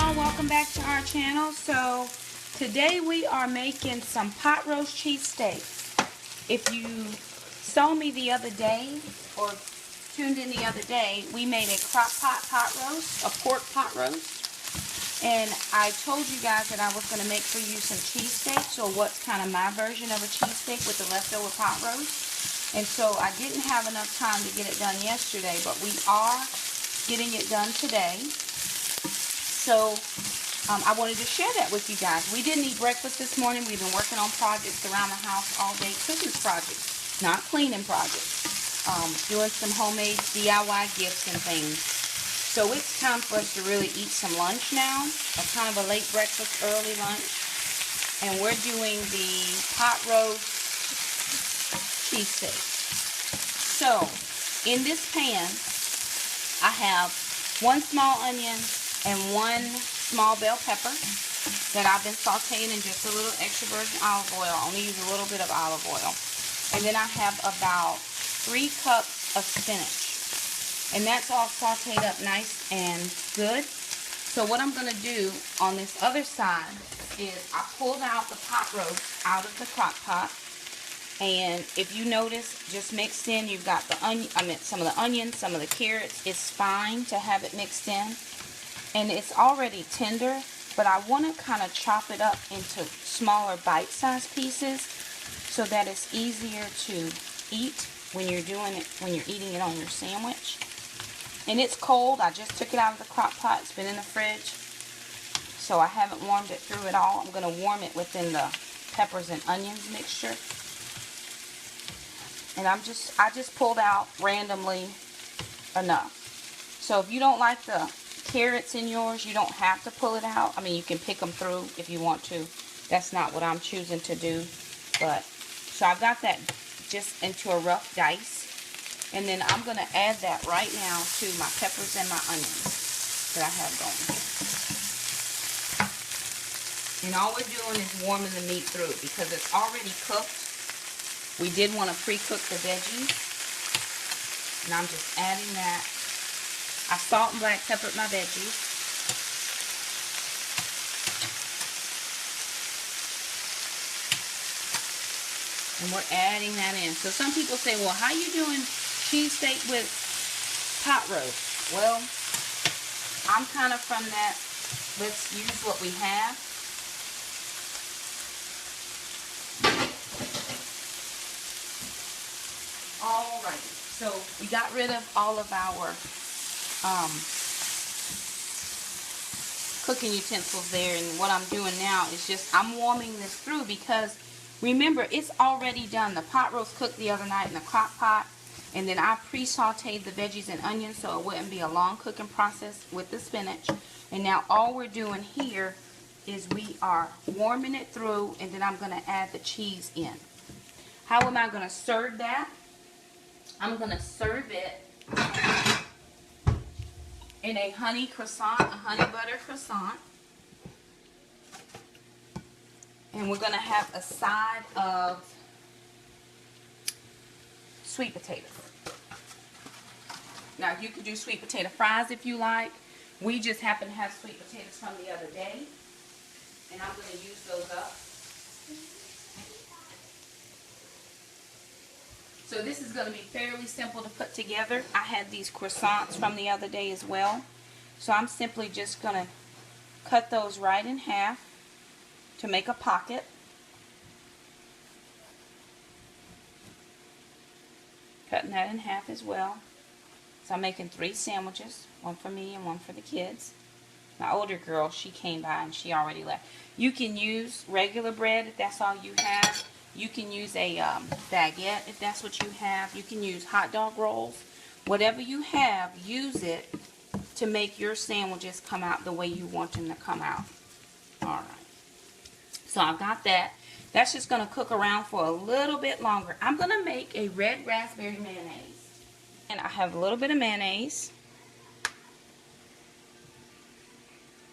y'all, welcome back to our channel. So today we are making some pot roast cheesesteaks. If you saw me the other day or tuned in the other day, we made a crock pot roast, a pork pot roast. And I told you guys that I was going to make for you some cheesesteaks, or what's kind of my version of a cheesesteak with the leftover pot roast. And so I didn't have enough time to get it done yesterday, but we are getting it done today. So I wanted to share that with you guys. We didn't eat breakfast this morning. We've been working on projects around the house all day, Christmas projects, not cleaning projects, doing some homemade DIY gifts and things. So it's time for us to really eat some lunch now, a kind of a late breakfast, early lunch. And we're doing the pot roast cheesesteak. So in this pan, I have one small onion and one small bell pepper that I've been sauteing in just a little extra virgin olive oil. I only use a little bit of olive oil. And then I have about 3 cups of spinach. And that's all sauteed up nice and good. So what I'm going to do on this other side is I pulled out the pot roast out of the crock pot. And if you notice, just mixed in, you've got the onion, some of the onions, some of the carrots. It's fine to have it mixed in. And it's already tender, but I want to kind of chop it up into smaller bite-sized pieces so that it's easier to eat when you're doing it, when you're eating it on your sandwich. And it's cold. I just took it out of the crock pot. It's been in the fridge, so I haven't warmed it through at all. I'm going to warm it within the peppers and onions mixture. And I just pulled out randomly enough. So if you don't like the carrots in yours, you don't have to pull it out. I mean, you can pick them through if you want to. That's not what I'm choosing to do. But so I've got that just into a rough dice. And then I'm going to add that right now to my peppers and my onions that I have going. And all we're doing is warming the meat through because it's already cooked. We did want to pre-cook the veggies. And I'm just adding that. I salt and black peppered my veggies. And we're adding that in. So some people say, well, how you doing cheesesteak with pot roast? Well, I'm kind of from that, let's use what we have. Alrighty. So we got rid of all of our cooking utensils there, and what I'm doing now is just I'm warming this through because remember, it's already done. The pot roast cooked the other night in the crock pot, and then I pre-sauteed the veggies and onions so it wouldn't be a long cooking process with the spinach. And now all we're doing here is we are warming it through, and then I'm going to add the cheese in. How am I going to serve that? I'm going to serve it in a honey croissant, a honey butter croissant. And we're going to have a side of sweet potatoes. Now, you could do sweet potato fries if you like. We just happen to have sweet potatoes from the other day. And I'm going to use those up. So this is going to be fairly simple to put together. I had these croissants from the other day as well. So I'm simply just going to cut those right in half to make a pocket. Cutting that in half as well. So I'm making 3 sandwiches, one for me and one for the kids. My older girl, she came by and she already left. You can use regular bread if that's all you have. You can use a baguette if that's what you have. You can use hot dog rolls. Whatever you have, use it to make your sandwiches come out the way you want them to come out. Alright. So I've got that. That's just going to cook around for a little bit longer. I'm going to make a red raspberry mayonnaise. And I have a little bit of mayonnaise.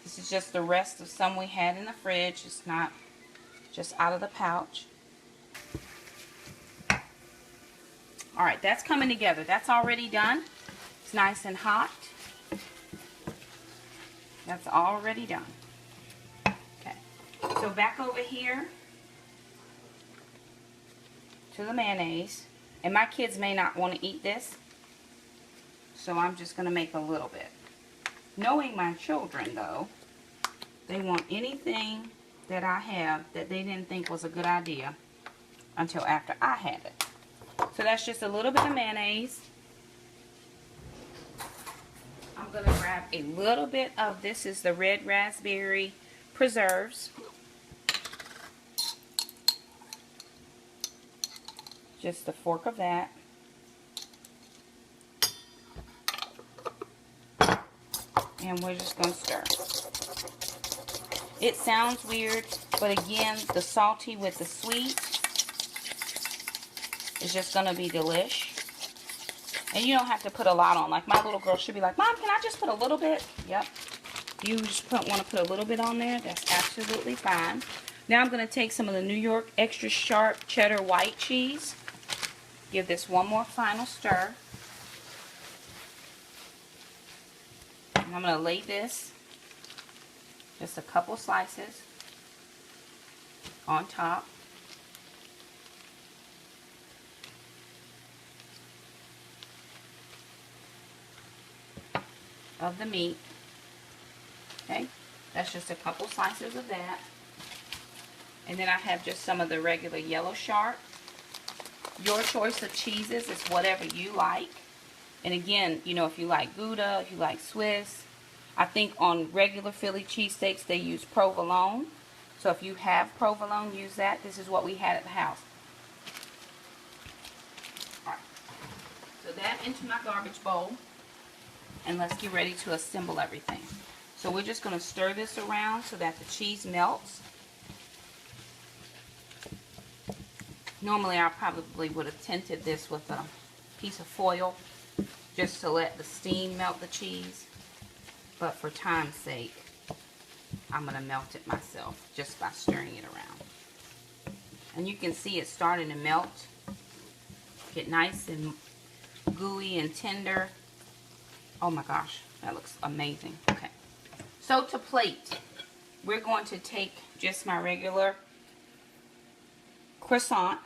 This is just the rest of some we had in the fridge. It's not just out of the pouch. Alright, that's coming together. That's already done. It's nice and hot. That's already done. Okay. So back over here to the mayonnaise. And my kids may not want to eat this, so I'm just going to make a little bit. Knowing my children, though, they want anything that I have that they didn't think was a good idea until after I had it. So that's just a little bit of mayonnaise. I'm going to grab a little bit of, this is the red raspberry preserves. Just a fork of that. And we're just going to stir. It sounds weird, but again, the salty with the sweet is just going to be delish. And you don't have to put a lot on. Like my little girl should be like, Mom, can I just put a little bit? Yep. You just want to put a little bit on there. That's absolutely fine. Now I'm going to take some of the New York extra sharp cheddar white cheese. Give this one more final stir. And I'm going to lay this, just a couple slices, on top. Of the meat. Okay, that's just a couple slices of that. And then I have just some of the regular yellow sharp. Your choice of cheeses is whatever you like. And again, you know, if you like Gouda, if you like Swiss, I think on regular Philly cheesesteaks they use provolone. So if you have provolone, use that. This is what we had at the house. Alright, so that into my garbage bowl. And let's get ready to assemble everything. So we're just going to stir this around so that the cheese melts. Normally I probably would have tinted this with a piece of foil just to let the steam melt the cheese. But for time's sake, I'm going to melt it myself just by stirring it around. And you can see it starting to melt. Get nice and gooey and tender. Oh my gosh, that looks amazing. Okay, so to plate, we're going to take just my regular croissant,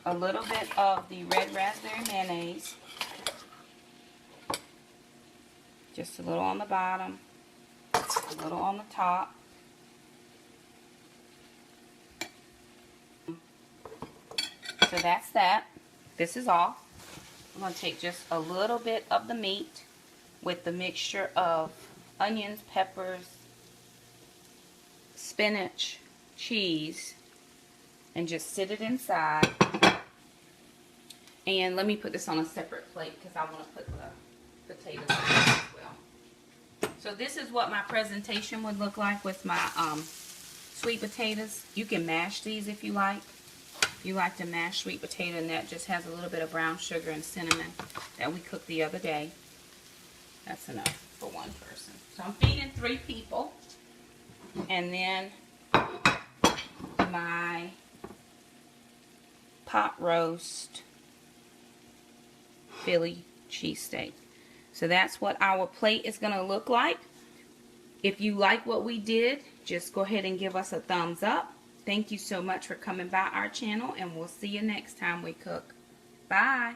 a little bit of the red raspberry mayonnaise, just a little on the bottom, a little on the top. So that's that. This is all. I'm going to take just a little bit of the meat with the mixture of onions, peppers, spinach, cheese, and just sit it inside. And let me put this on a separate plate because I want to put the potatoes in as well. So this is what my presentation would look like with my sweet potatoes. You can mash these if you like. If you like to mash sweet potato, and that just has a little bit of brown sugar and cinnamon that we cooked the other day. That's enough for one person. So I'm feeding 3 people. And then my pot roast Philly cheesesteak. So that's what our plate is going to look like. If you like what we did, just go ahead and give us a thumbs up. Thank you so much for coming by our channel, and we'll see you next time we cook. Bye.